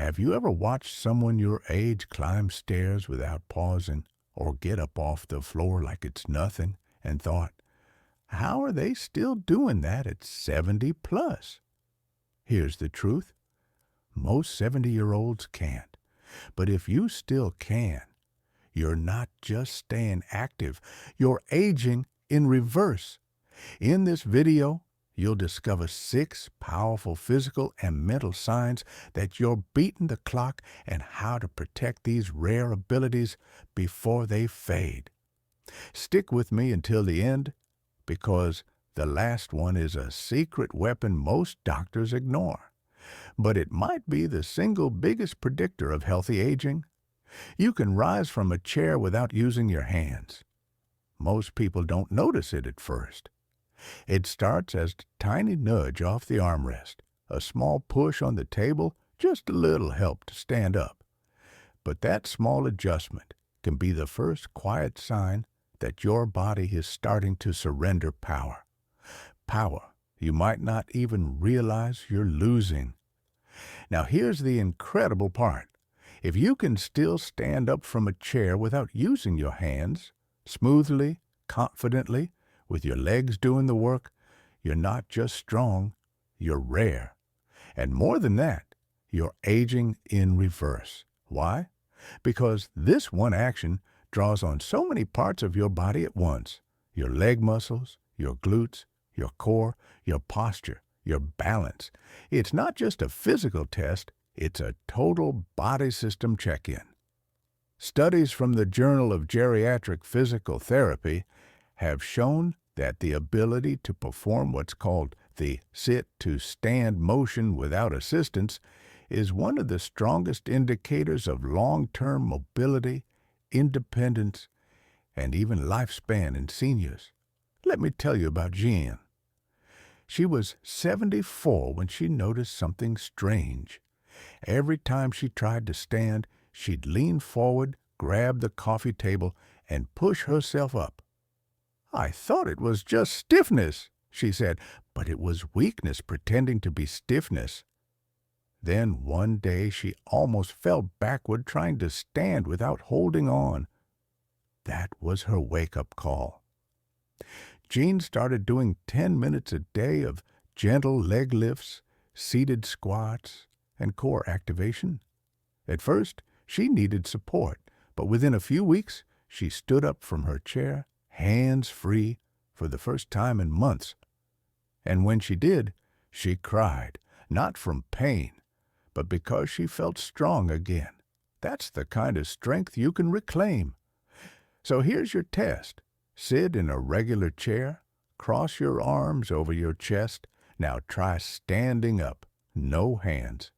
Have you ever watched someone your age climb stairs without pausing or get up off the floor like it's nothing and thought, how are they still doing that at 70 plus? Here's the truth. Most 70-year-olds can't. But if you still can, you're not just staying active, you're aging in reverse. In this video, you'll discover 6 powerful physical and mental signs that you're beating the clock and how to protect these rare abilities before they fade. Stick with me until the end, because the last one is a secret weapon most doctors ignore. But it might be the single biggest predictor of healthy aging. You can rise from a chair without using your hands. Most people don't notice it at first. It starts as a tiny nudge off the armrest, a small push on the table, just a little help to stand up. But that small adjustment can be the first quiet sign that your body is starting to surrender power. Power you might not even realize you're losing. Now here's the incredible part. If you can still stand up from a chair without using your hands, smoothly, confidently, with your legs doing the work, you're not just strong, you're rare. And more than that, you're aging in reverse. Why? Because this one action draws on so many parts of your body at once. Your leg muscles, your glutes, your core, your posture, your balance. It's not just a physical test, it's a total body system check-in. Studies from the Journal of Geriatric Physical Therapy have shown that the ability to perform what's called the sit-to-stand motion without assistance is one of the strongest indicators of long-term mobility, independence, and even lifespan in seniors. Let me tell you about Jean. She was 74 when she noticed something strange. Every time she tried to stand, she'd lean forward, grab the coffee table, and push herself up. "I thought it was just stiffness," she said, but it was weakness pretending to be stiffness. Then one day she almost fell backward trying to stand without holding on. That was her wake-up call. Jean started doing 10 minutes a day of gentle leg lifts, seated squats, and core activation. At first, she needed support, but within a few weeks, she stood up from her chair, hands free, for the first time in months. And when she did, she cried, not from pain, but because she felt strong again. That's the kind of strength you can reclaim. So here's your test. Sit in a regular chair, cross your arms over your chest. Now try standing up, no hands.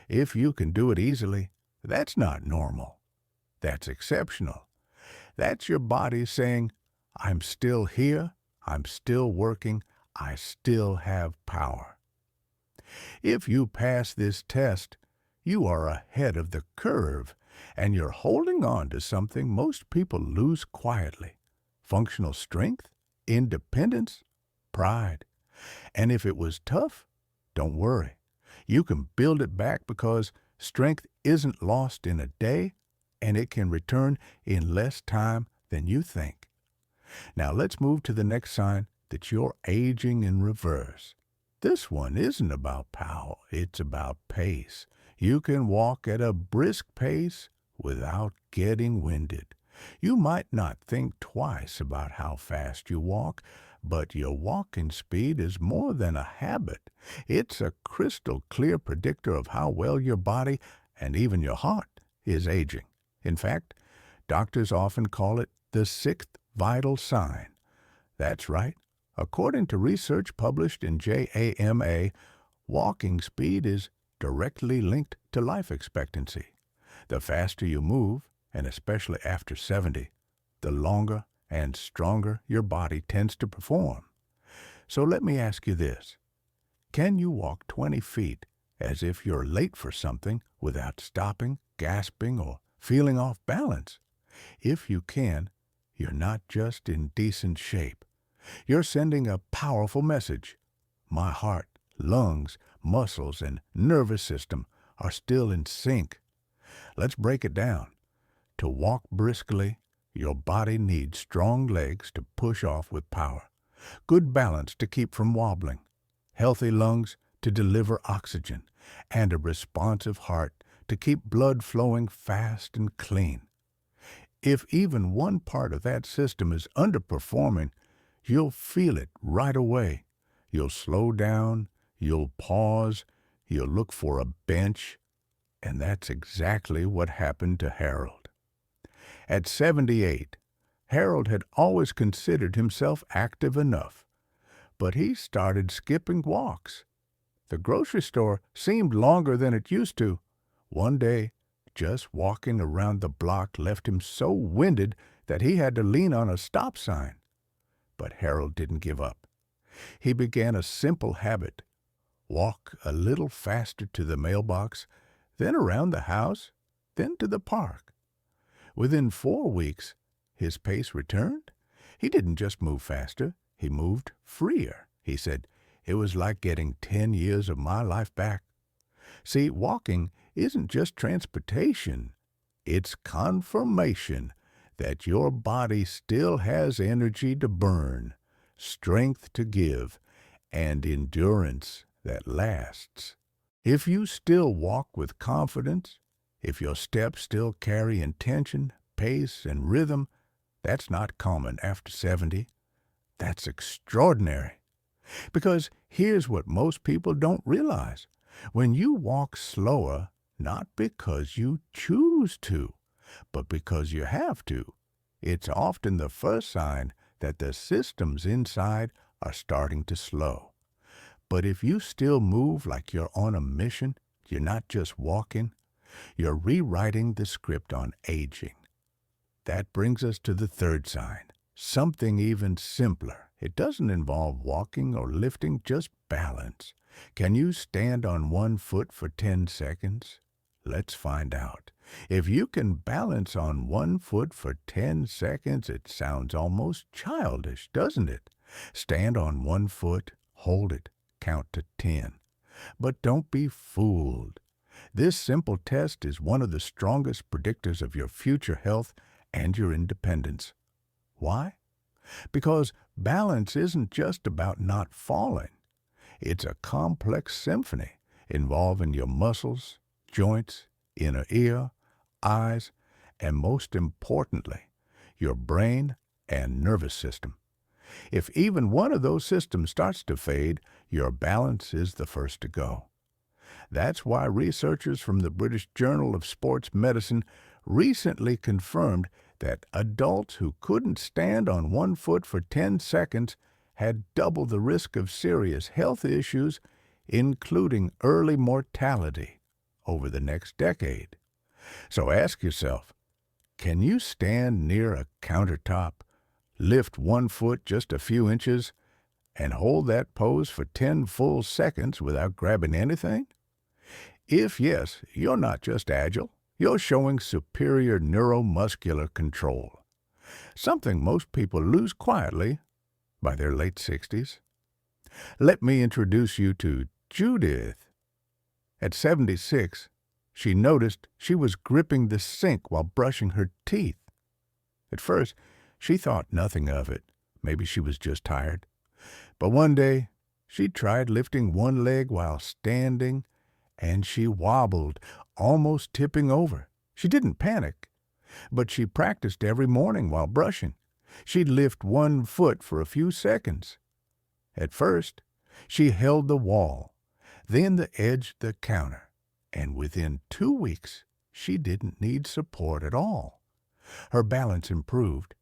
If you can do it easily, that's not normal. That's exceptional. That's your body saying, I'm still here, I'm still working, I still have power. If you pass this test, you are ahead of the curve, and you're holding on to something most people lose quietly. Functional strength, independence, pride. And if it was tough, don't worry. You can build it back because strength isn't lost in a day, and it can return in less time than you think. Now let's move to the next sign that you're aging in reverse. This one isn't about power, it's about pace. You can walk at a brisk pace without getting winded. You might not think twice about how fast you walk, but your walking speed is more than a habit. It's a crystal clear predictor of how well your body and even your heart is aging. In fact, doctors often call it the 6th vital sign. That's right. According to research published in JAMA, walking speed is directly linked to life expectancy. The faster you move, and especially after 70, the longer and stronger your body tends to perform. So let me ask you this. Can you walk 20 feet as if you're late for something without stopping, gasping, or feeling off balance? If you can, you're not just in decent shape. You're sending a powerful message. My heart, lungs, muscles, and nervous system are still in sync. Let's break it down. To walk briskly, your body needs strong legs to push off with power, good balance to keep from wobbling, healthy lungs to deliver oxygen, and a responsive heart to keep blood flowing fast and clean. If even one part of that system is underperforming, you'll feel it right away. You'll slow down, you'll pause, you'll look for a bench, and that's exactly what happened to Harold. At 78, Harold had always considered himself active enough, but he started skipping walks. The grocery store seemed longer than it used to. One day, just walking around the block left him so winded that he had to lean on a stop sign. But Harold didn't give up. He began a simple habit: walk a little faster to the mailbox, then around the house, then to the park. Within 4 weeks, his pace returned. He didn't just move faster, he moved freer. He said, "It was like getting 10 years of my life back." See, walking isn't just transportation. It's confirmation that your body still has energy to burn, strength to give, and endurance that lasts. If you still walk with confidence, if your steps still carry intention, pace, and rhythm, that's not common after 70. That's extraordinary. Because here's what most people don't realize. When you walk slower, not because you choose to, but because you have to, it's often the first sign that the systems inside are starting to slow. But if you still move like you're on a mission, you're not just walking, you're rewriting the script on aging. That brings us to the third sign, something even simpler. It doesn't involve walking or lifting, just balance. Can you stand on one foot for 10 seconds? Let's find out. If you can balance on one foot for 10 seconds, it sounds almost childish, doesn't it? Stand on one foot, hold it, count to 10. But don't be fooled. This simple test is one of the strongest predictors of your future health and your independence. Why? Because balance isn't just about not falling. It's a complex symphony involving your muscles, joints, inner ear, eyes, and most importantly, your brain and nervous system. If even one of those systems starts to fade, your balance is the first to go. That's why researchers from the British Journal of Sports Medicine recently confirmed that adults who couldn't stand on one foot for 10 seconds had double the risk of serious health issues, including early mortality, over the next decade. So ask yourself, can you stand near a countertop, lift one foot just a few inches, and hold that pose for 10 full seconds without grabbing anything? If yes, you're not just agile, you're showing superior neuromuscular control, something most people lose quietly by their late 60s. Let me introduce you to Judith. At 76, she noticed she was gripping the sink while brushing her teeth. At first, she thought nothing of it. Maybe she was just tired. But one day, she tried lifting one leg while standing, and she wobbled, almost tipping over. She didn't panic, but she practiced every morning while brushing. She'd lift one foot for a few seconds. At first, she held the wall, then the edge of the counter, and within 2 weeks, she didn't need support at all. Her balance improved,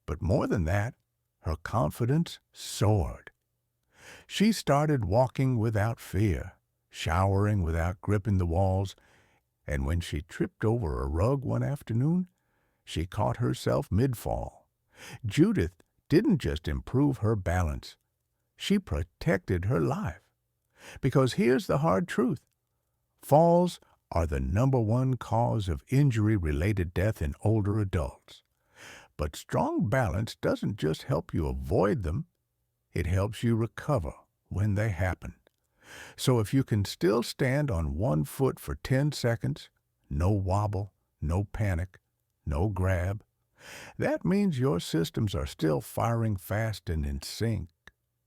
but more than that, her confidence soared. She started walking without fear, showering without gripping the walls, and when she tripped over a rug one afternoon, she caught herself mid-fall. Judith didn't just improve her balance, she protected her life. Because here's the hard truth. Falls are the #1 cause of injury-related death in older adults. But strong balance doesn't just help you avoid them, it helps you recover when they happen. So if you can still stand on one foot for 10 seconds, no wobble, no panic, no grab, that means your systems are still firing fast and in sync.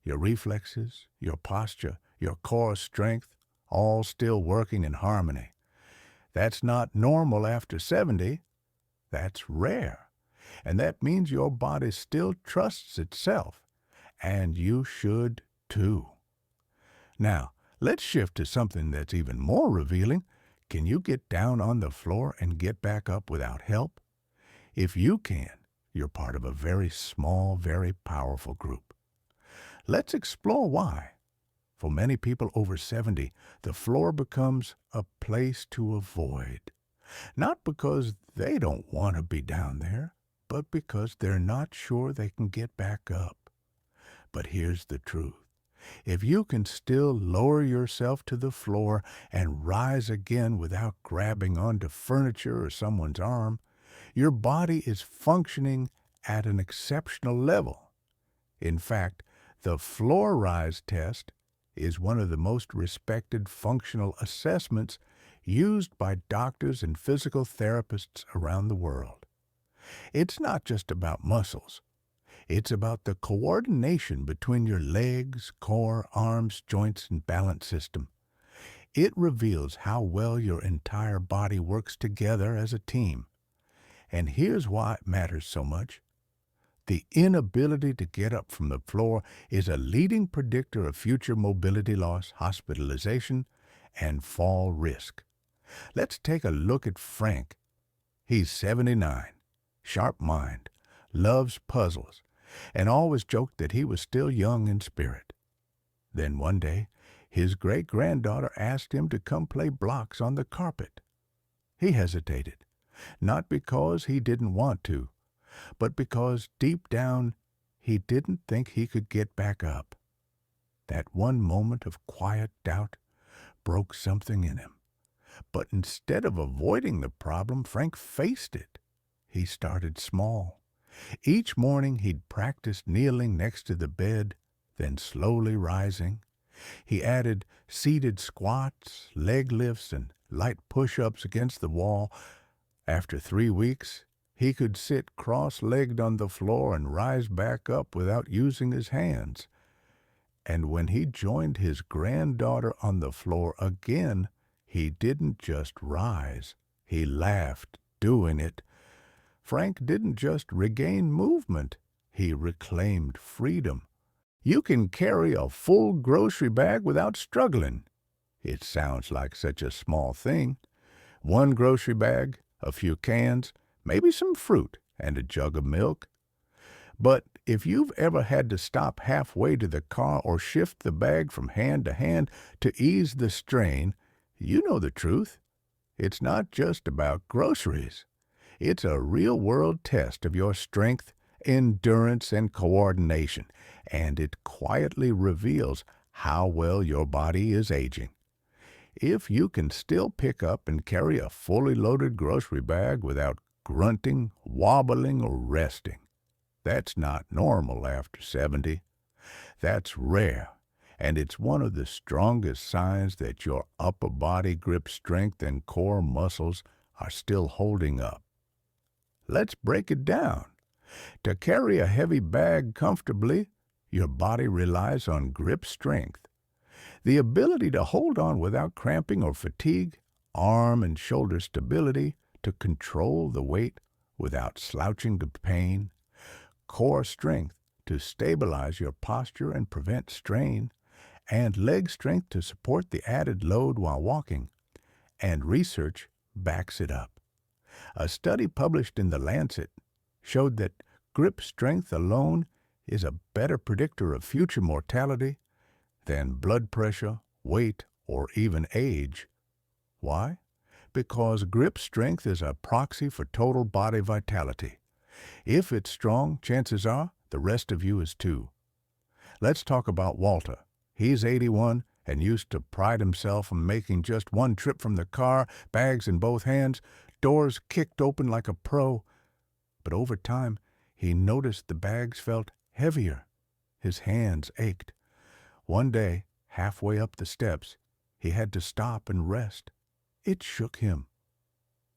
Your reflexes, your posture, your core strength, all still working in harmony. That's not normal after 70. That's rare. And that means your body still trusts itself. And you should too. Now, let's shift to something that's even more revealing. Can you get down on the floor and get back up without help? If you can, you're part of a very small, very powerful group. Let's explore why. For many people over 70, the floor becomes a place to avoid. Not because they don't want to be down there, but because they're not sure they can get back up. But here's the truth. If you can still lower yourself to the floor and rise again without grabbing onto furniture or someone's arm, your body is functioning at an exceptional level. In fact, the floor rise test is one of the most respected functional assessments used by doctors and physical therapists around the world. It's not just about muscles. It's about the coordination between your legs, core, arms, joints, and balance system. It reveals how well your entire body works together as a team. And here's why it matters so much. The inability to get up from the floor is a leading predictor of future mobility loss, hospitalization, and fall risk. Let's take a look at Frank. He's 79, sharp mind, loves puzzles, and always joked that he was still young in spirit. Then one day, his great-granddaughter asked him to come play blocks on the carpet. He hesitated, not because he didn't want to, but because deep down he didn't think he could get back up. That one moment of quiet doubt broke something in him. But instead of avoiding the problem, Frank faced it. He started small. Each morning he'd practice kneeling next to the bed, then slowly rising. He added seated squats, leg lifts, and light push-ups against the wall. After 3 weeks, he could sit cross-legged on the floor and rise back up without using his hands. And when he joined his granddaughter on the floor again, he didn't just rise. He laughed, doing it. Frank didn't just regain movement. He reclaimed freedom. You can carry a full grocery bag without struggling. It sounds like such a small thing. One grocery bag, a few cans, maybe some fruit, and a jug of milk. But if you've ever had to stop halfway to the car or shift the bag from hand to hand to ease the strain, you know the truth. It's not just about groceries. It's a real-world test of your strength, endurance, and coordination, and it quietly reveals how well your body is aging. If you can still pick up and carry a fully loaded grocery bag without grunting, wobbling, or resting, that's not normal after 70. That's rare, and it's one of the strongest signs that your upper body grip strength and core muscles are still holding up. Let's break it down. To carry a heavy bag comfortably, your body relies on grip strength. The ability to hold on without cramping or fatigue, arm and shoulder stability, to control the weight without slouching to pain, core strength to stabilize your posture and prevent strain, and leg strength to support the added load while walking. And research backs it up. A study published in The Lancet showed that grip strength alone is a better predictor of future mortality than blood pressure, weight, or even age. Why? Because grip strength is a proxy for total body vitality. If it's strong, chances are the rest of you is too. Let's talk about Walter. He's 81 and used to pride himself on making just one trip from the car, bags in both hands, doors kicked open like a pro. But over time, he noticed the bags felt heavier. His hands ached. One day, halfway up the steps, he had to stop and rest. It shook him.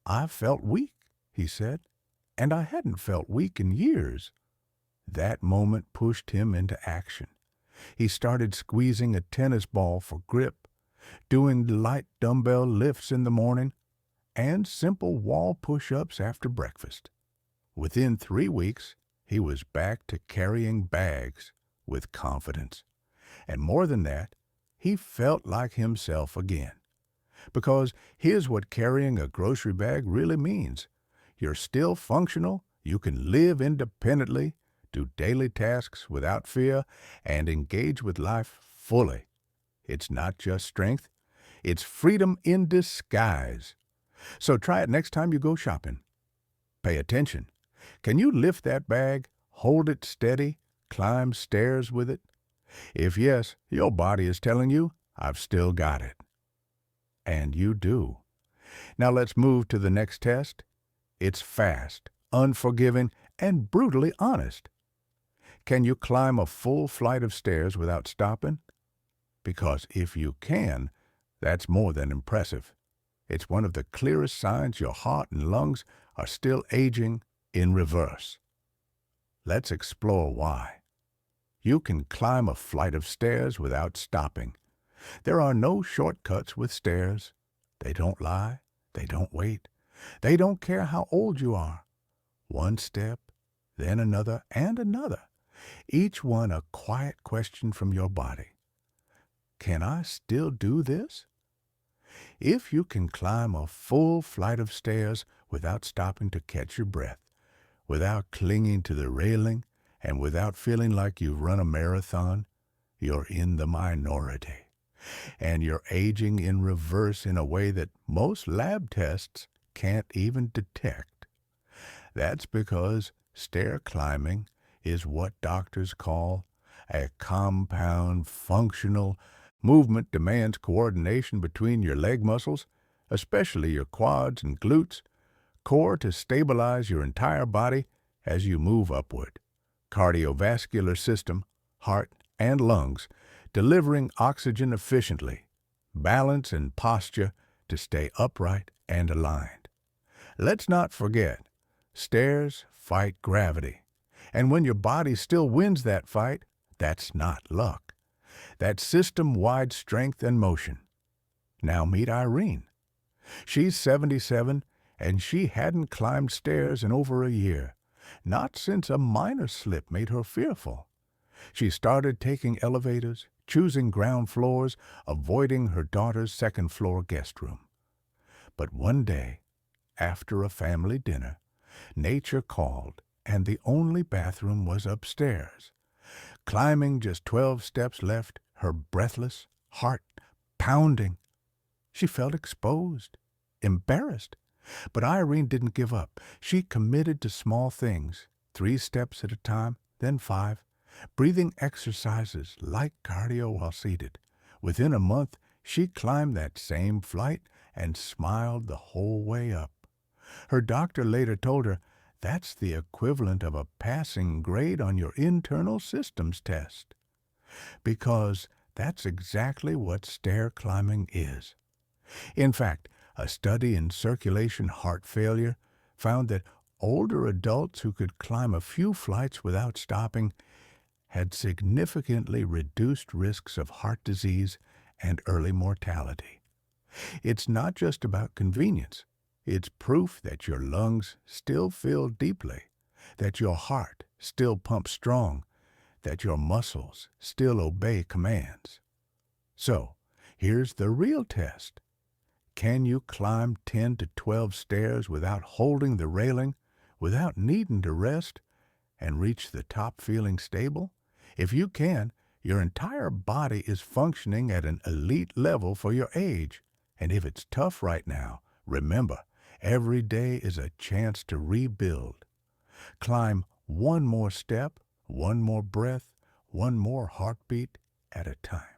"I felt weak," he said, "and I hadn't felt weak in years." That moment pushed him into action. He started squeezing a tennis ball for grip, doing light dumbbell lifts in the morning, and simple wall push-ups after breakfast. Within 3 weeks, he was back to carrying bags with confidence. And more than that, he felt like himself again. Because here's what carrying a grocery bag really means. You're still functional, you can live independently, do daily tasks without fear, and engage with life fully. It's not just strength, it's freedom in disguise. So try it next time you go shopping. Pay attention. Can you lift that bag, hold it steady, climb stairs with it? If yes, your body is telling you, I've still got it. And you do. Now let's move to the next test. It's fast, unforgiving, and brutally honest. Can you climb a full flight of stairs without stopping? Because if you can, that's more than impressive. It's one of the clearest signs your heart and lungs are still aging in reverse. Let's explore why. You can climb a flight of stairs without stopping. There are no shortcuts with stairs. They don't lie. They don't wait. They don't care how old you are. One step, then another, and another. Each one a quiet question from your body. Can I still do this? If you can climb a full flight of stairs without stopping to catch your breath, without clinging to the railing, and without feeling like you've run a marathon, you're in the minority. And you're aging in reverse in a way that most lab tests can't even detect. That's because stair climbing is what doctors call a compound functional movement. Demands coordination between your leg muscles, especially your quads and glutes, core to stabilize your entire body as you move upward, cardiovascular system, heart, and lungs, delivering oxygen efficiently, balance and posture to stay upright and aligned. Let's not forget, stairs fight gravity. And when your body still wins that fight, that's not luck. That's system-wide strength and motion. Now meet Irene. She's 77, and she hadn't climbed stairs in over a year, not since a minor slip made her fearful. She started taking elevators, choosing ground floors, avoiding her daughter's second-floor guest room. But one day, after a family dinner, nature called, and the only bathroom was upstairs. Climbing just 12 steps left, her breathless, heart pounding. She felt exposed, embarrassed. But Irene didn't give up. She committed to small things, 3 steps at a time, then 5, breathing exercises, light cardio while seated. Within a month, she climbed that same flight and smiled the whole way up. Her doctor later told her, that's the equivalent of a passing grade on your internal systems test. Because that's exactly what stair climbing is. In fact, a study in circulation heart failure found that older adults who could climb a few flights without stopping had significantly reduced risks of heart disease and early mortality. It's not just about convenience. It's proof that your lungs still feel deeply, that your heart still pumps strong, that your muscles still obey commands. So, here's the real test. Can you climb 10 to 12 stairs without holding the railing, without needing to rest, and reach the top feeling stable? If you can, your entire body is functioning at an elite level for your age. And if it's tough right now, remember, every day is a chance to rebuild. Climb one more step, one more breath, one more heartbeat at a time.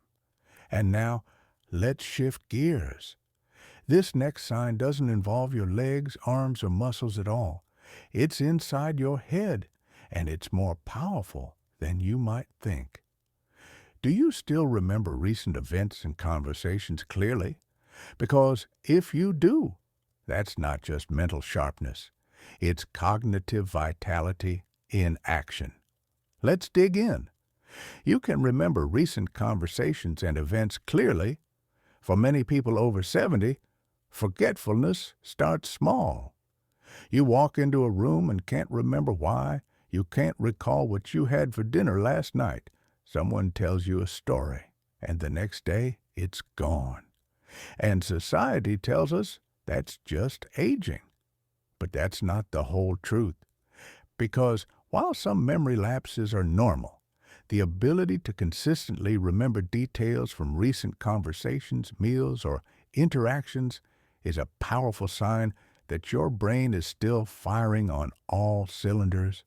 And now, let's shift gears. This next sign doesn't involve your legs, arms, or muscles at all. It's inside your head, and it's more powerful than you might think. Do you still remember recent events and conversations clearly? Because if you do, that's not just mental sharpness. It's cognitive vitality in action. Let's dig in. You can remember recent conversations and events clearly. For many people over 70, forgetfulness starts small. You walk into a room and can't remember why. You can't recall what you had for dinner last night. Someone tells you a story, and the next day it's gone. And society tells us that's just aging. But that's not the whole truth. Because while some memory lapses are normal, the ability to consistently remember details from recent conversations, meals, or interactions is a powerful sign that your brain is still firing on all cylinders.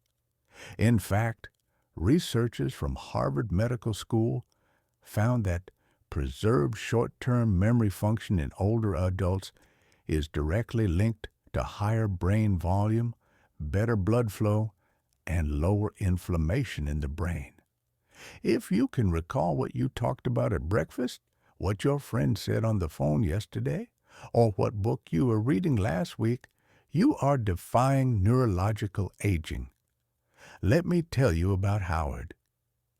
In fact, researchers from Harvard Medical School found that preserved short-term memory function in older adults is directly linked to higher brain volume, better blood flow, and lower inflammation in the brain. If you can recall what you talked about at breakfast, what your friend said on the phone yesterday, or what book you were reading last week, you are defying neurological aging. Let me tell you about Howard.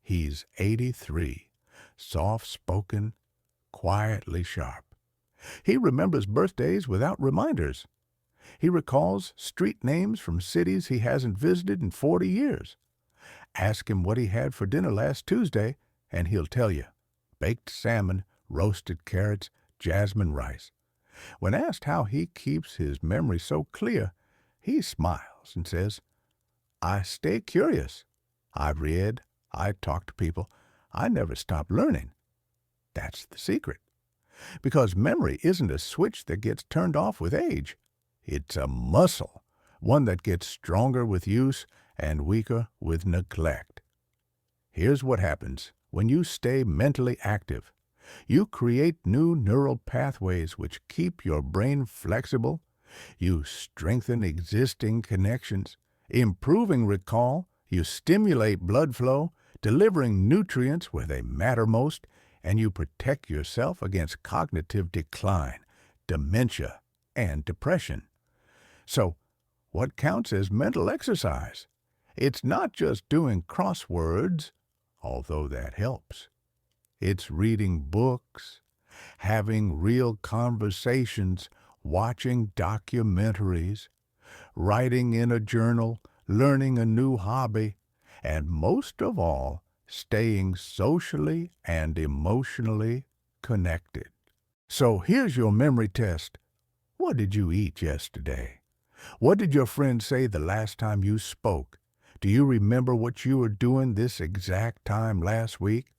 He's 83, soft-spoken, quietly sharp. He remembers birthdays without reminders. He recalls street names from cities he hasn't visited in 40 years. Ask him what he had for dinner last Tuesday, and he'll tell you. Baked salmon, roasted carrots, jasmine rice. When asked how he keeps his memory so clear, he smiles and says, "I stay curious. I read, I talk to people. I never stop learning." That's the secret. Because memory isn't a switch that gets turned off with age. It's a muscle, one that gets stronger with use and weaker with neglect. Here's what happens when you stay mentally active. You create new neural pathways which keep your brain flexible. You strengthen existing connections, improving recall. You stimulate blood flow, delivering nutrients where they matter most, and you protect yourself against cognitive decline, dementia, and depression. So, what counts as mental exercise? It's not just doing crosswords, although that helps. It's reading books, having real conversations, watching documentaries, writing in a journal, learning a new hobby, and most of all, staying socially and emotionally connected. So here's your memory test. What did you eat yesterday? What did your friend say the last time you spoke? Do you remember what you were doing this exact time last week?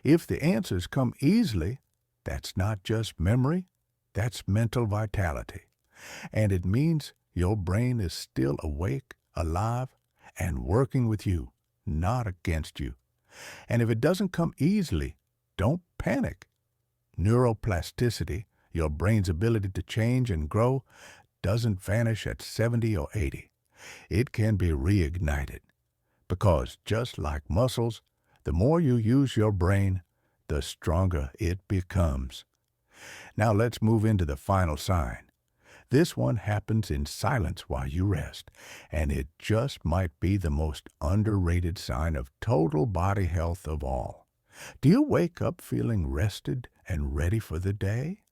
If the answers come easily, that's not just memory, that's mental vitality. And it means your brain is still awake, alive, and working with you, not against you. And if it doesn't come easily, don't panic. Neuroplasticity, your brain's ability to change and grow, doesn't vanish at 70 or 80. It can be reignited. Because just like muscles, the more you use your brain, the stronger it becomes. Now let's move into the final sign. This one happens in silence while you rest, and it just might be the most underrated sign of total body health of all. Do you wake up feeling rested and ready for the day?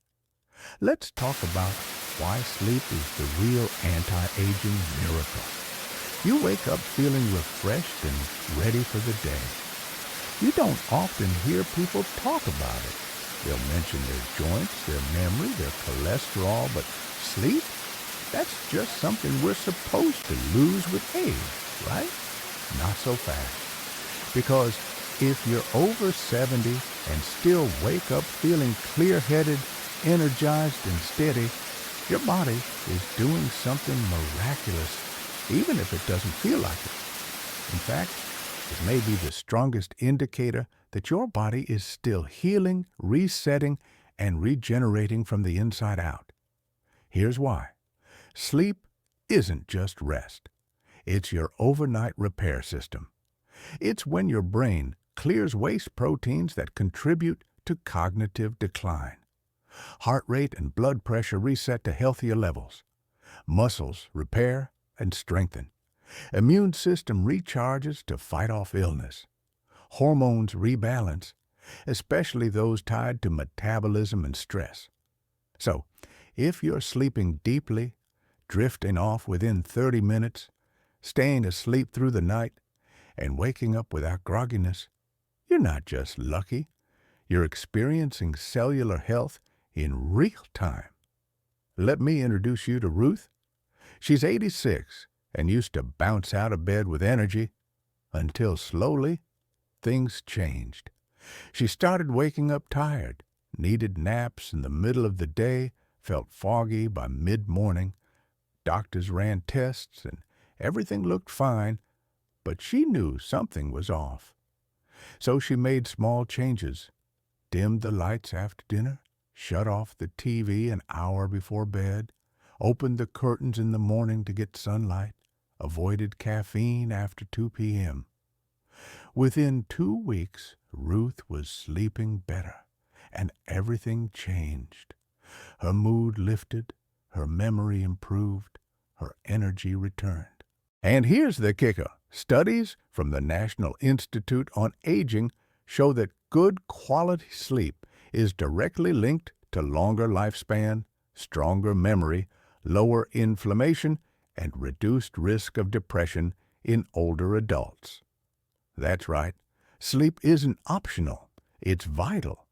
Let's talk about why sleep is the real anti-aging miracle. You wake up feeling refreshed and ready for the day. You don't often hear people talk about it. They'll mention their joints, their memory, their cholesterol, but sleep? That's just something we're supposed to lose with age, right? Not so fast. Because if you're over 70 and still wake up feeling clear-headed, energized, and steady, your body is doing something miraculous, even if it doesn't feel like it. In fact, it may be the strongest indicator that your body is still healing, resetting, and regenerating from the inside out. Here's why. Sleep isn't just rest. It's your overnight repair system. It's when your brain clears waste proteins that contribute to cognitive decline. Heart rate and blood pressure reset to healthier levels. Muscles repair and strengthen. Immune system recharges to fight off illness. Hormones rebalance, especially those tied to metabolism and stress. So, if you're sleeping deeply, drifting off within 30 minutes, staying asleep through the night, and waking up without grogginess, you're not just lucky. You're experiencing cellular health in real time. Let me introduce you to Ruth. She's 86 and used to bounce out of bed with energy until slowly things changed. She started waking up tired, needed naps in the middle of the day, felt foggy by mid-morning. Doctors ran tests and everything looked fine, but she knew something was off. So she made small changes, dimmed the lights after dinner, shut off the TV an hour before bed, opened the curtains in the morning to get sunlight, avoided caffeine after 2 p.m. Within 2 weeks, Ruth was sleeping better, and everything changed. Her mood lifted, her memory improved, her energy returned. And here's the kicker. Studies from the National Institute on Aging show that good quality sleep is directly linked to longer lifespan, stronger memory, lower inflammation, and reduced risk of depression in older adults. That's right. Sleep isn't optional. It's vital.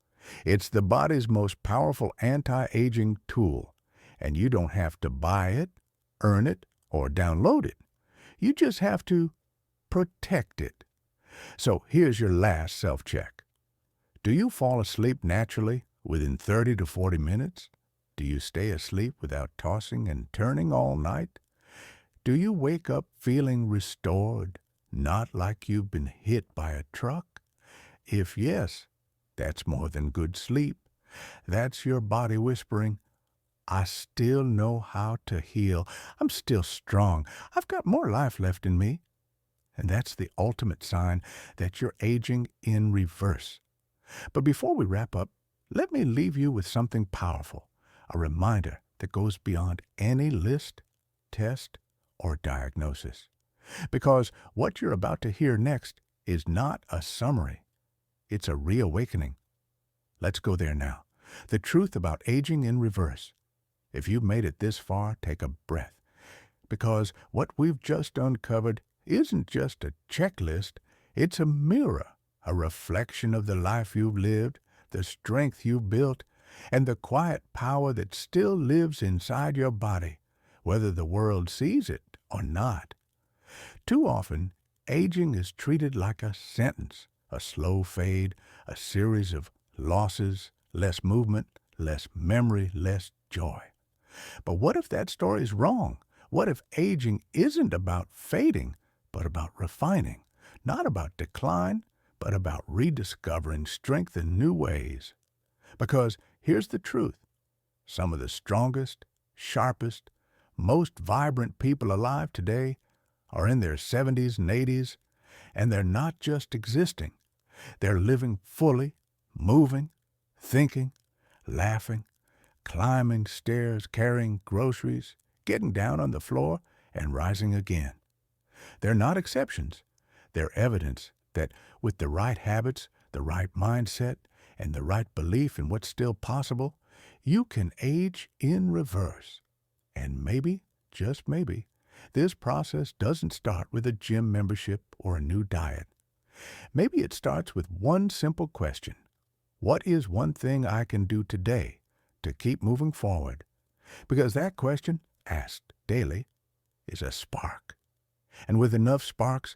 It's the body's most powerful anti-aging tool, and you don't have to buy it, earn it, or download it. You just have to protect it. So here's your last self-check. Do you fall asleep naturally within 30 to 40 minutes? Do you stay asleep without tossing and turning all night? Do you wake up feeling restored, not like you've been hit by a truck? If yes, that's more than good sleep. That's your body whispering, I still know how to heal. I'm still strong. I've got more life left in me. And that's the ultimate sign that you're aging in reverse. But before we wrap up, let me leave you with something powerful, a reminder that goes beyond any list, test, or diagnosis. Because what you're about to hear next is not a summary. It's a reawakening. Let's go there now. The truth about aging in reverse. If you've made it this far, take a breath. Because what we've just uncovered isn't just a checklist, it's a mirror, a reflection of the life you've lived, the strength you've built, and the quiet power that still lives inside your body, whether the world sees it or not. Too often, aging is treated like a sentence, a slow fade, a series of losses, less movement, less memory, less joy. But what if that story is wrong? What if aging isn't about fading, but about refining? Not about decline, but about rediscovering strength in new ways. Because here's the truth. Some of the strongest, sharpest, most vibrant people alive today are in their 70s and 80s, and they're not just existing. They're living fully, moving, thinking, laughing, climbing stairs, carrying groceries, getting down on the floor, and rising again. They're not exceptions. They're evidence that with the right habits, the right mindset, and the right belief in what's still possible, you can age in reverse. And maybe, just maybe, this process doesn't start with a gym membership or a new diet. Maybe it starts with one simple question. What is one thing I can do today to keep moving forward? Because that question, asked daily, is a spark. And with enough sparks,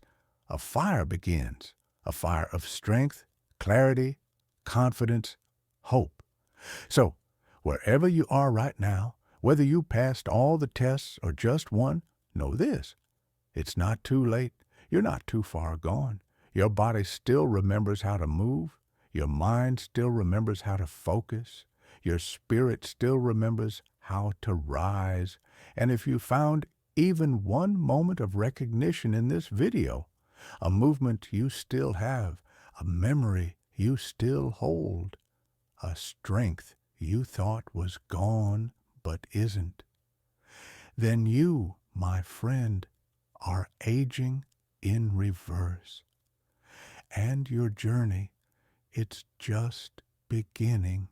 a fire begins, a fire of strength, clarity, confidence, hope. So, wherever you are right now, whether you passed all the tests or just one, know this. It's not too late. You're not too far gone. Your body still remembers how to move. Your mind still remembers how to focus. Your spirit still remembers how to rise. And if you found even one moment of recognition in this video, a movement you still have, a memory you still hold, a strength you thought was gone but isn't, then you, my friend, are aging in reverse. And your journey, it's just beginning